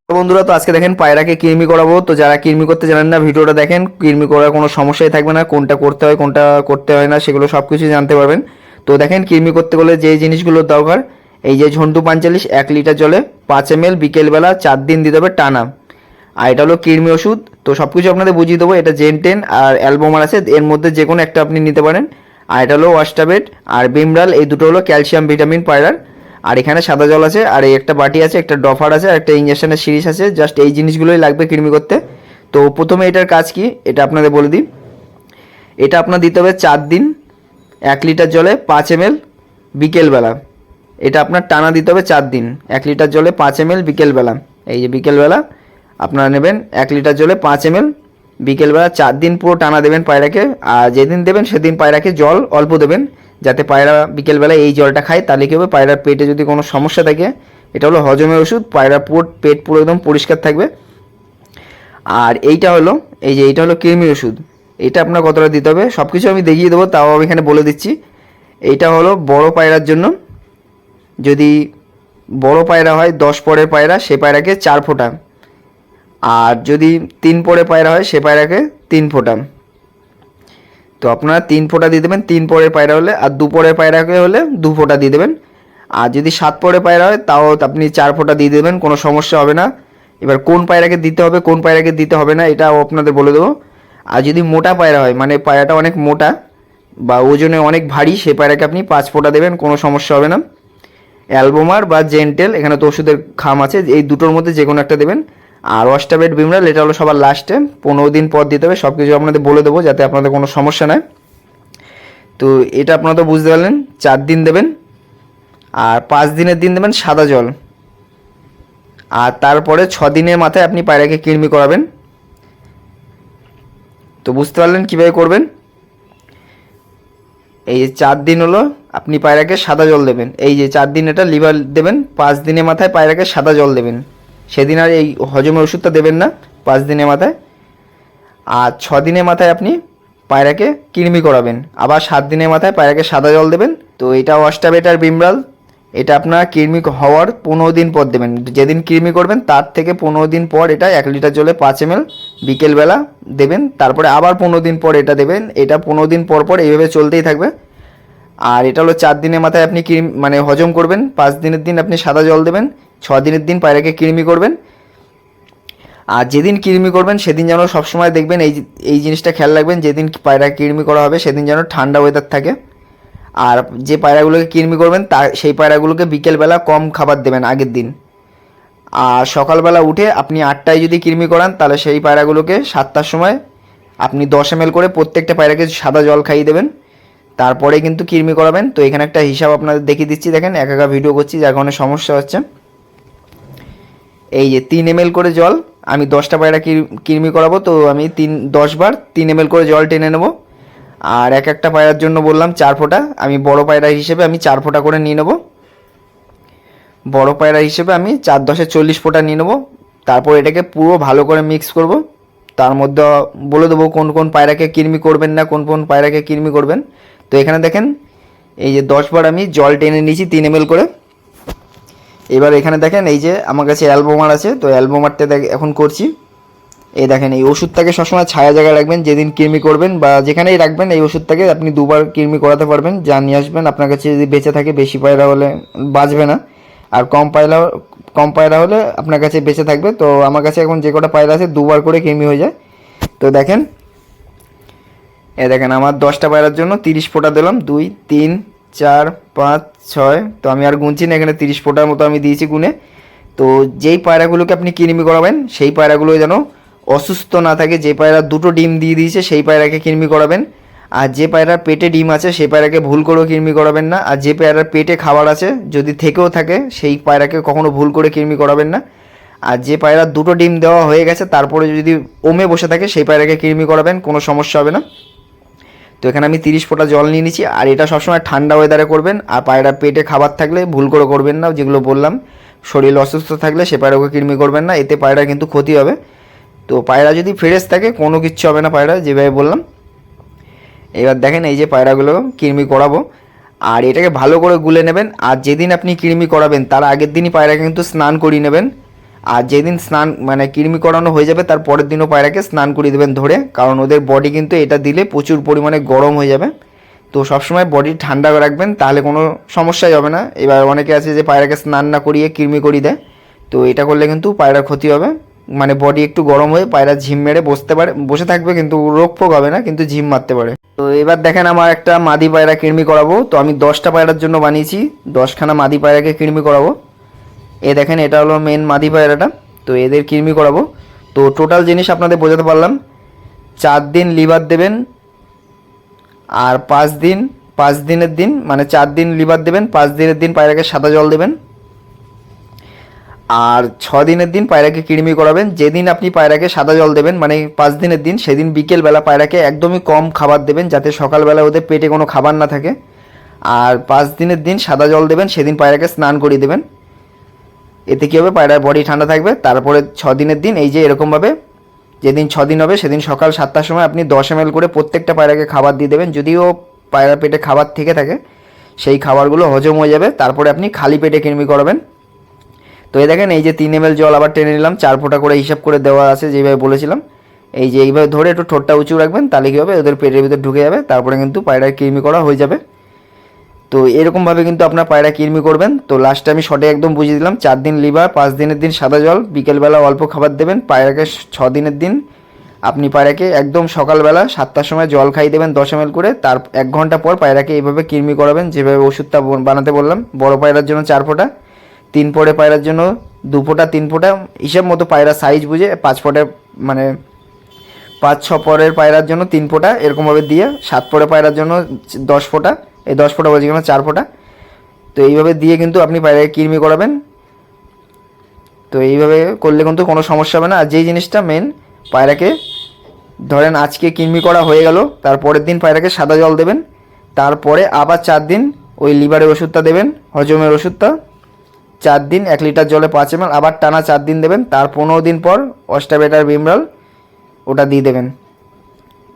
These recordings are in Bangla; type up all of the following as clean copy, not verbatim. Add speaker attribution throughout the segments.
Speaker 1: তো বন্ধুরা, তো আজকে দেখেন পায়রাকে কৃমি করাবো। তো যারা কৃমি করতে জানেন না, ভিডিওটা দেখেন, কৃমি করার কোনো সমস্যাই থাকবে না। কোনটা করতে হয় কোনটা করতে হয় না সেগুলো সব কিছু জানতে পারবেন। তো দেখেন, কৃমি করতে গেলে যে জিনিসগুলোর দরকার, এই যে ঝন্টু 45 1 লিটার জলে 5 ml বিকেলবেলা 4 দিন দিতে হবে টানা। আর এটা হলো কৃমি ওষুধ। তো সব কিছু আপনাদের বুঝিয়ে দেবো। এটা জেনটেন আর অ্যালবোমার আছে, এর মধ্যে যে কোনো একটা আপনি নিতে পারেন। আর এটা হলো ওয়াস্টাবেট আর বিমরাল, এই দুটো হলো ক্যালসিয়াম ভিটামিন পায়রার। আর এখানে সাদা জল আছে, আর এই একটা বাটি আছে, একটা ড্রপার আছে, আর একটা ইঞ্জেকশনের সিরিজ আছে। জাস্ট এই জিনিসগুলোই লাগবে কৃমি করতে। তো প্রথমে এটার কাজ কি এটা আপনাদের বলে দিই। এটা আপনার দিতে হবে 4 দিন 1 লিটার জলে 5 ml বিকেলবেলা। এটা আপনার টানা দিতে হবে 4 দিন 1 লিটার জলে 5 ml বিকেলবেলা। এই যে বিকেলবেলা আপনারা নেবেন 1 লিটার জলে 5 ml বিকেলবেলা 4 দিন পুরো টানা দেবেন পায়রাকে। আর যেদিন দেবেন সেদিন পায়রাকে জল অল্প দেবেন, যাতে পায়রা বিকেলবেলা এই জলটা খায়। তাহলে কী হবে, পায়রার পেটে যদি কোনো সমস্যা থাকে, এটা হলো হজমের ওষুধ, পায়রার পেট পুরো একদম পরিষ্কার থাকবে। আর এইটা হলো এইটা হলো কৃমি ওষুধ। এটা আপনার কতটা দিতে হবে সব কিছু আমি দেখিয়ে দেবো, তাও আমি এখানে বলে দিচ্ছি। এইটা হলো বড় পায়রার জন্য। যদি বড় পায়রা হয় 10 পরের পায়রা, সে পায়রাকে 4 ফোঁটা। আর যদি 3 পরের পায়রা হয়, সে পায়রাকে 3 ফোঁটা। তো আপনারা 3 ফোঁটা দিয়ে দেবেন 3 পরের পায়রা হলে, আর 2 পরের পায়রাকে হলে 2 ফোঁটা দিয়ে দেবেন। আর যদি 7 পরের পায়রা হয়, তাও আপনি 4 ফোঁটা দিয়ে দেবেন, কোনো সমস্যা হবে না। এবার কোন পায়রাকে দিতে হবে কোন পায়রাকে দিতে হবে না এটাও আপনাদের বলে দেবো। আর যদি মোটা পায়রা হয়, মানে পায়রাটা অনেক মোটা বা ওজনে অনেক ভারী, সে পায়রাকে আপনি 5 ফোঁটা দেবেন, কোনো সমস্যা হবে না। অ্যালবোমার বা জেন্টেল, এখানে তো ওষুধের খাম আছে, এই দুটোর মধ্যে যে কোনো একটা দেবেন। আর ওয়াস্টাবেট বিমরাল, এটা হলো সবার লাস্টে 15 দিন পর দিতে হবে। সব কিছু আপনাদের বলে দেবো যাতে আপনাদের কোনো সমস্যা নয়। তো এটা আপনারা তো বুঝতে পারলেন, 4 দিন দেবেন। আর 5 দিনের দিন দেবেন সাদা জল। আর তারপরে 6 দিনের মাথায় আপনি পায়রাকে কৃমি করাবেন। তো বুঝতে পারলেন কীভাবে করবেন। এই যে 4 দিন হলো আপনি পায়রাকে সাদা জল দেবেন। এই যে 4 দিন এটা লিভার দেবেন, 5 দিনের মাথায় পায়রাকে সাদা জল দেবেন। সেদিন আর এই হজমের ওষুধটা দেবেন না 5 দিনের মাথায়। আর 6 দিনের মাথায় আপনি পায়রাকে কৃমি করাবেন। আবার 7 দিনের মাথায় পায়রাকে সাদা জল দেবেন। তো এটা ওয়াস্টাবেট আর বিমরাল, এটা আপনার কৃমি হওয়ার 15 দিন পর দেবেন। যেদিন কৃমি করবেন তার থেকে 15 দিন পর এটা 1 লিটার জলে 5 ml বিকেলবেলা দেবেন। তারপরে আবার 15 দিন পর এটা দেবেন। এটা 15 দিন পর পর এইভাবে চলতেই থাকবে। আর এটা হলো 4 দিনের মাথায় আপনি মানে হজম করবেন। 5 দিনের দিন আপনি সাদা জল দেবেন। 6 দিনের দিন পায়রাকে কৃমি করবেন। আর যেদিন কৃমি করবেন সেদিন যেন সবসময় দেখবেন, এই জিনিসটা খেয়াল রাখবেন, যেদিন পায়রা কৃমি করা হবে সেদিন যেন ঠান্ডা ওয়েদার থাকে। আর যে পায়রাগুলোকে কৃমি করবেন সেই পায়রাগুলোকে বিকেলবেলা কম খাবার দেবেন আগের দিন। আর সকালবেলা উঠে আপনি 8টায় যদি কৃমি করান, তাহলে সেই পায়রাগুলোকে 7টার সময় আপনি 10 ml করে প্রত্যেকটা পায়রাকে সাদা জল খাইয়ে দেবেন। তারপরে কিন্তু কৃমি করাবেন। তো এখানে একটা হিসাব আপনাদের দেখিয়ে দিচ্ছি, দেখেন একা ভিডিও করছি যার কারণে সমস্যা হচ্ছে। এই যে 3 ml করে জল, আমি 10টা পায়রা কৃমি করাবো, তো আমি 10 বার 3 ml করে জল টেনে নেব। আর একটা পায়রার জন্য বললাম 4 ফোঁটা, আমি বড় পায়রা হিসেবে আমি 4 ফোঁটা করে নিয়ে নেব। বড় পায়রা হিসেবে আমি 4 10 40 ফোঁটা নিয়ে নেব। তারপর এটাকে পুরো ভালো করে মিক্স করব। তার মধ্যে বলে দেবো কোন কোন পায়রাকে কৃমি করবেন না, কোন কোন পায়রাকে কৃমি করবেন। তো এখানে দেখেন, এই যে 10 বার আমি জল টেনে নিয়েছি 3 ml করে। এবার এখানে দেখেন, এই যে আমার কাছে অ্যালবোমার আছে, তো অ্যালবোমারটা এখন করছি। এই দেখেন, এই ওষুধটাকে সবসময় ছায়া জায়গায় রাখবেন। যেদিন কৃমি করবেন বা যেখানেই রাখবেন, এই ওষুধটাকে আপনি 2বার কৃমি করাতে পারবেন। যা নিয়ে আসবেন, আপনার কাছে যদি বেঁচে থাকে, বেশি পায়রা হলে বাঁচবে না। আর কম পায়রা হলে আপনার কাছে বেঁচে থাকবে। তো আমার কাছে এখন যে কটা পায়রা আছে 2বার করে কৃমি হয়ে যায়। তো দেখেন, দেখেন আমার 10টা পায়রার জন্য 30 ফোঁটা দিলাম, 2 3 4 5 6। তো আমি আর গুনছি না, এখানে 30 ফোঁটার মতো আমি দিয়েছি গুনে। তো যেই পায়রাগুলোকে আপনি কৃমি করাবেন, সেই পায়রাগুলো যেন অসুস্থ না থাকে। যে পায়রা 2টো ডিম দিয়ে দিয়েছে সেই পায়রাকে কৃমি করাবেন। আর যে পায়রার পেটে ডিম আছে সেই পায়রাকে ভুল করেও কৃমি করাবেন না। আর যে পায়রার পেটে খাবার আছে যদি থেকেও থাকে, সেই পায়রাকে কখনো ভুল করে কৃমি করাবেন না। আর যে পায়রা 2টো ডিম দেওয়া হয়ে গেছে তারপরে যদি ওমে বসে থাকে, সেই পায়রাকে কৃমি করাবেন, কোনো সমস্যা হবে না। তো এখানে আমি 30 ফোঁটা জল নিয়ে নিচ্ছি। আর এটা সবসময় ঠান্ডা ওয়েদারে করবেন। আর পায়রার পেটে খাবার থাকলে ভুল করে করবেন না, যেগুলো বললাম। শরীর অসুস্থ থাকলে সে পায়রাকে কৃমি করবেন না, এতে পায়রা কিন্তু ক্ষতি হবে। তো পায়রা যদি ফ্রেশ থাকে কোনো কিচ্ছু হবে না পায়রা, যেভাবে বললাম। এবার দেখেন, এই যে পায়রাগুলো কৃমি করাবো, আর এটাকে ভালো করে গুলে নেবেন। আর যেদিন আপনি কৃমি করাবেন তার আগের দিনই পায়রাকে কিন্তু স্নান করিয়ে নেবেন। আর যেদিন স্নান মানে কৃমি করানো হয়ে যাবে তার পরের দিনও পায়রাকে স্নান করিয়ে দেবেন ধরে, কারণ ওদের বডি কিন্তু এটা দিলে প্রচুর পরিমাণে গরম হয়ে যাবে। তো সবসময় বডি ঠান্ডা রাখবেন, তাহলে কোনো সমস্যাই হবে না। এবার অনেকে আছে যে পায়রাকে স্নান না করিয়ে কৃমি করিয়ে দেয়, তো এটা করলে কিন্তু পায়রার ক্ষতি হবে। মানে বডি একটু গরম হয়ে পায়রা ঝিম মেরে বসে থাকবে, কিন্তু রোগ ফোগ হবে না, কিন্তু ঝিম মারতে পারে। তো এবার দেখেন আমার একটা মাদি পায়রা কৃমি করাবো। তো আমি 10টা পায়রার জন্য বানিয়েছি, 10খানা মাদি পায়রাকে কৃমি করাবো। এ দেখেন এটা হলো মেন মাদি পায়রাটা, তো এদের কৃমি করাবো। তো টোটাল জিনিস আপনাদের বোঝাতে পারলাম। 4 দিন লিভার দেবেন, আর 5 দিনের দিন মানে 4 দিন লিভার দেবেন, 5 দিনের দিন পায়রাকে সাদা জল দেবেন, আর 6 দিনের দিন পায়রাকে কৃমি করাবেন। যেদিন আপনি পায়রাকে সাদা জল দেবেন মানে 5 দিনের দিন, সেদিন বিকেলবেলা পায়রাকে একদমই কম খাবার দেবেন, যাতে সকালবেলা ওদের পেটে কোনো খাবার না থাকে। আর 5 দিনের দিন সাদা জল দেবেন, সেদিন পায়রাকে স্নান করিয়ে দেবেন। এতে কী হবে, পায়রার বডি ঠান্ডা থাকবে। তারপরে 6 দিনের দিন এই যে এরকমভাবে যেদিন 6 দিন হবে সেদিন সকাল 7টার সময় আপনি 10 ml করে প্রত্যেকটা পায়রাকে খাবার দিয়ে দেবেন। যদিও পায়রার পেটে খাবার থেকে থাকে, সেই খাবারগুলো হজম হয়ে যাবে। তারপরে আপনি খালি পেটে কৃমি করাবেন। তো এই দেখেন এই যে 3 ml জল আবার টেনে নিলাম, 4 ফোঁটা করে হিসাব করে দেওয়া আছে যেভাবে বলেছিলাম। এই যে এইভাবে ধরে একটু ঠোঁটটা উঁচু রাখবেন, তাহলে কী হবে, ওদের পেটের ভিতর ঢুকে যাবে। তারপরে কিন্তু পায়রার কৃমি করা হয়ে যাবে। তো এরকমভাবে কিন্তু আপনার পায়রা কৃমি করবেন। তো লাস্টে আমি শর্টে একদম বুঝিয়ে দিলাম। 4 দিন লিভার, 5 দিনের দিন সাদা জল, বিকেলবেলা অল্প খাবার দেবেন। পায়রাকে 6 দিনের দিন আপনি পায়রাকে একদম সকালবেলা 7টার সময় জল খাইয়ে দেবেন 10 ml করে। তার 1 ঘন্টা পর পায়রাকে এইভাবে কৃমি করাবেন, যেভাবে ওষুধটা বানাতে বললাম। বড় পায়রার জন্য 4 ফোঁটা, 3 পরে পায়রার জন্য 2 ফোঁটা, 3 ফোঁটা হিসাব মতো পায়রা সাইজ বুঝে 5 ফোঁটা, মানে 5-6 পরের পায়রার জন্য 3 ফোঁটা এরকমভাবে দিয়ে, 7 পরে পায়রার জন্য 10 ফোঁটা, এই 10 ফোঁটা বলছি কেন 4 ফোঁটা। তো এইভাবে দিয়ে কিন্তু আপনি পায়রাকে কৃমি করাবেন। তো এইভাবে করলে কিন্তু কোনো সমস্যা হবে না। আর যেই জিনিসটা মেন, পায়রাকে ধরেন আজকে কৃমি করা হয়ে গেল, তারপরের দিন পায়রাকে সাদা জল দেবেন। তারপরে আবার 4 দিন ওই লিভারের ওষুধটা দেবেন, হজমের ওষুধটা 4 দিন 1 লিটার জলে 5 ml, আবার টানা 4 দিন দেবেন। তার 15 দিন পর অস্টাবেটার বিমরাল ওটা দিয়ে দেবেন,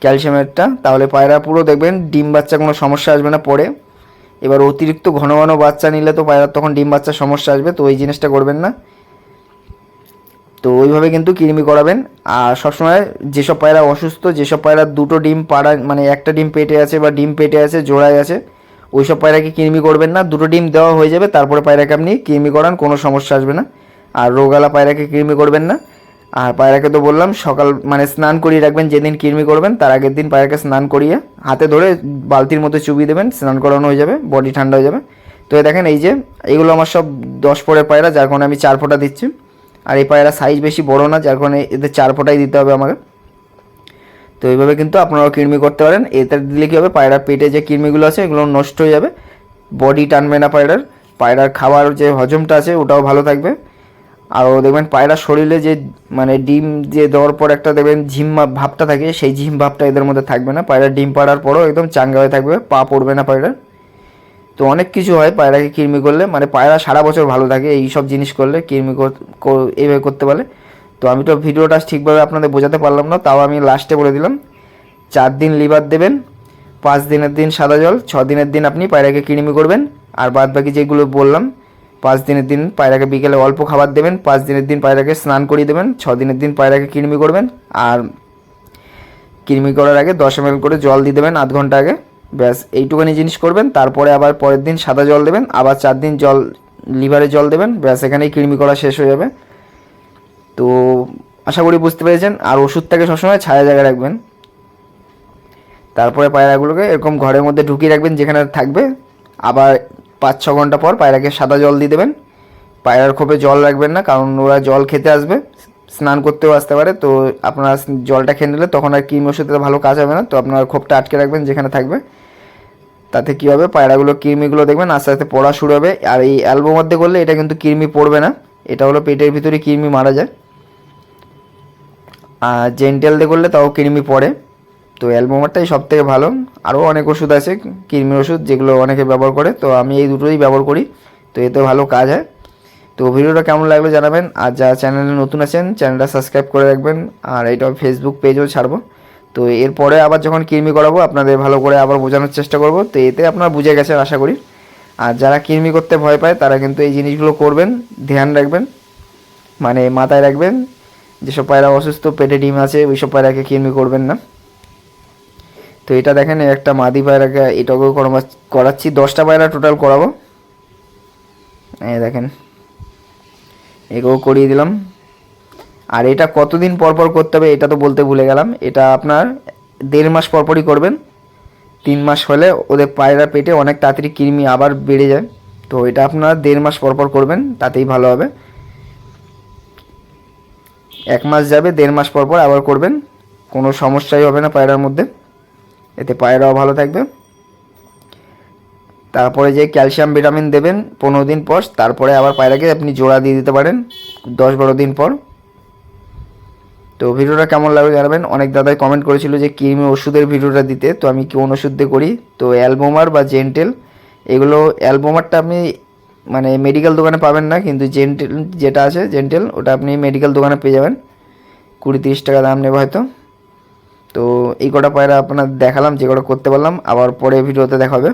Speaker 1: ক্যালসিয়ামেরটা। তাহলে পায়রা পুরো দেখবেন ডিম বাচ্চা কোনো সমস্যা আসবে না পরে। এবার অতিরিক্ত ঘন ঘন বাচ্চা নিলে তো পায়রার তখন ডিম বাচ্চার সমস্যা আসবে, তো ওই জিনিসটা করবেন না। তো ওইভাবে কিন্তু কৃমি করাবেন। আর সবসময় যেসব পায়রা অসুস্থ, যেসব পায়রা 2টো ডিম পাড়া মানে একটা ডিম পেটে আছে বা ডিম পেটে আছে জোড়ায় আছে, ওই সব পায়রাকে কৃমি করবেন না। 2টো ডিম দেওয়া হয়ে যাবে, তারপরে পায়রাকে আপনি কৃমি করান, কোনো সমস্যা আসবে না। আর রোগালা পায়রাকে কৃমি করবেন না। আর পায়রাকে তো বললাম সকাল মানে স্নান করিয়ে রাখবেন, যেদিন কৃমি করবেন তার আগের দিন পায়রাকে স্নান করিয়ে হাতে ধরে বালতির মধ্যে চুবিয়ে দেবেন, স্নান করানো হয়ে যাবে, বডি ঠান্ডা হয়ে যাবে। তো দেখেন এই যে এইগুলো আমার সব 10 পরের পায়রা, যার কারণে আমি 4 ফোঁটা দিচ্ছি। আর এই পায়রা সাইজ বেশি বড় না, যার কারণে এদের 4 ফোঁটাই দিতে হবে আমাকে। তো এইভাবে কিন্তু আপনারাও কৃমি করতে পারেন। এতে দিলে কী হবে, পায়রার পেটে যে কৃমিগুলো আছে এগুলো নষ্ট হয়ে যাবে, বডি টানবে না পায়রার, পায়রার খাবার যে হজমটা আছে ওটাও ভালো থাকবে। আরও দেখবেন পায়রার শরীরে যে মানে ডিম যে দেওয়ার পর একটা দেখবেন ঝিম ভাবটা থাকে, সেই ঝিম ভাবটা এদের মধ্যে থাকবে না। পায়রা ডিম পাড়ার পরও একদম চাঙ্গা হয়ে থাকবে, পা পড়বে না পায়রার। তো অনেক কিছু হয় পায়রাকে কৃমি করলে, মানে পায়রা সারা বছর ভালো থাকে এই সব জিনিস করলে, কৃমি এইভাবে করতে পারলে। তো আমি তো ভিডিওটা ঠিকভাবে আপনাদের বোঝাতে পারলাম না, তাও আমি লাস্টে বলে দিলাম। 4 দিন লিভার দেবেন, 5 দিনের দিন সাদা জল, 6 দিনের দিন আপনি পায়রাকে কৃমি করবেন। আর বাদ বাকি যেগুলো বললাম, 5 দিনের দিন পায়রাকে বিকেলে অল্প খাবার দেবেন, 5 দিনের দিন পায়রাকে স্নান করিয়ে দেবেন, 6 দিনের দিন পায়রাকে কৃমি করবেন। আর কৃমি করার আগে 10 ml করে জল দিয়ে দেবেন আধ ঘন্টা আগে, ব্যাস এইটুখানি জিনিস করবেন। তারপরে আবার পরের দিন সাদা জল দেবেন, আবার 4 দিন জল লিভারে জল দেবেন, ব্যাস এখানেই কৃমি করা শেষ হয়ে যাবে। তো আশা করি বুঝতে পেরেছেন। আর ওষুধটাকে সবসময় ছায়া জায়গায় রাখবেন। তারপরে পায়রাগুলোকে এরকম ঘরের মধ্যে ঢুকিয়ে রাখবেন যেখানে থাকবে। আবার 5-6 ঘন্টা পর পায়রাকে সাদা জল দিয়ে দেবেন। পায়রার খোপে জল রাখবেন না, কারণ ওরা জল খেতে আসবে, স্নান করতেও আসতে পারে। তো আপনারা জলটা খেয়ে নিলে তখন আর কৃমি ওষুধে ভালো কাজ হবে না। তো আপনার খোপটা আটকে রাখবেন যেখানে থাকবে। তাতে কী হবে, পায়রাগুলো কৃমিগুলো দেখবেন আস্তে আস্তে পড়া শুরু হবে। আর এই অ্যালবো মধ্যে করলে এটা কিন্তু কৃমি পড়বে না, এটা হলো পেটের ভিতরে কৃমি মারা যায়। আর জেন্টেল দিয়ে করলে তাও কৃমি পড়ে। তো অ্যালবোমারটাই সব থেকে ভালো। আরও অনেক ওষুধ আছে কৃমির ওষুধ, যেগুলো অনেকে ব্যবহার করে, তো আমি এই দুটোই ব্যবহার করি। তো এতে ভালো কাজ হয়। তো ভিডিওটা কেমন লাগলো জানাবেন। আর যারা চ্যানেলে নতুন আছেন চ্যানেলটা সাবস্ক্রাইব করে রাখবেন। আর এইটা ফেসবুক পেজও ছাড়বো। তো এরপরে আবার যখন কৃমি করাবো আপনাদের ভালো করে আবার বোঝানোর চেষ্টা করব। তো এতে আপনারা বুঝে গেছেন আশা করি। আর যারা কৃমি করতে ভয় পায় তারা কিন্তু এই জিনিসগুলো করবেন, ধ্যান রাখবেন। মানে মাথায় রাখবেন, যেসব পায়রা অসুস্থ পেটে ডিম আছে ওইসব পায়রাকে কৃমি করবেন না। তো এটা দেখেন একটা মাদি পায়রাকে এটাকেও করাচ্ছি, 10টা পায়রা টোটাল করাবো। এই দেখেন এগুলো করিয়ে দিলাম। আর এটা কতদিন পর পর করতে হবে এটা তো বলতে ভুলে গেলাম, এটা আপনার 1.5 মাস পর পরই করবেন। 3 মাস হলে ওদের পায়রা পেটে অনেক তাড়াতাড়ি কৃমি আবার বেড়ে যায়, তো এটা আপনার 1.5 মাস পর পর করবেন, তাতেই ভালো হবে। 1 মাস যাবে, 1.5 মাস পর পর আবার করবেন, কোনো সমস্যাই হবে না পায়রার মধ্যে, এতে পায়রাও ভালো থাকবে। তারপরে যে ক্যালসিয়াম ভিটামিন দেবেন 15 দিন পর, তারপরে আবার পায়রাকে আপনি জোড়া দিয়ে দিতে পারেন 10-12 দিন পর। তো ভিডিওটা কেমন লাগবে জানাবেন। অনেক দাদাই কমেন্ট করেছিল যে কৃমি ওষুধের ভিডিওটা দিতে, তো আমি কোন ওষুধ দিয়ে করি, তো অ্যালবোমার বা জেন্টেল, এগুলো অ্যালবোমারটা আপনি মানে মেডিকেল দোকানে পাবেন না, কিন্তু জেন্টেল যেটা আছে জেন্টেল ওটা আপনি মেডিকেল দোকানে পেয়ে যাবেন, 20-30 টাকা দাম নেবে হয়তো। তো এই কটা পায়রা আপনার দেখালাম, যে কটা করতে পারলাম, আবার পরে ভিডিওতে দেখা হবে।